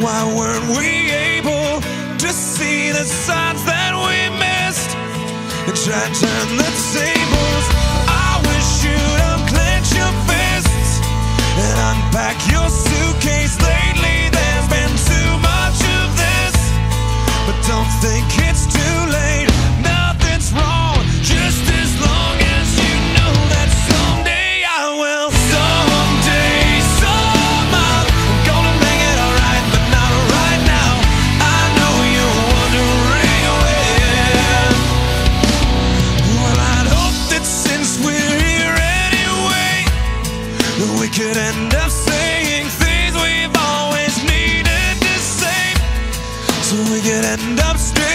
Why weren't we able to see the signs that we missed and try to turn the tables? I wish you'd unclench your fists and unpack your suitcase. Lately there's been too much of this, but don't think it's too late. Nothing's wrong, just as long as you know that someday I will. Someday, somehow, I'm gonna make it alright, but not right now. I know you're wondering when. Well, I'd hope that since we're here anyway, that we could end up saying things we've always needed to say, so we could end up straight.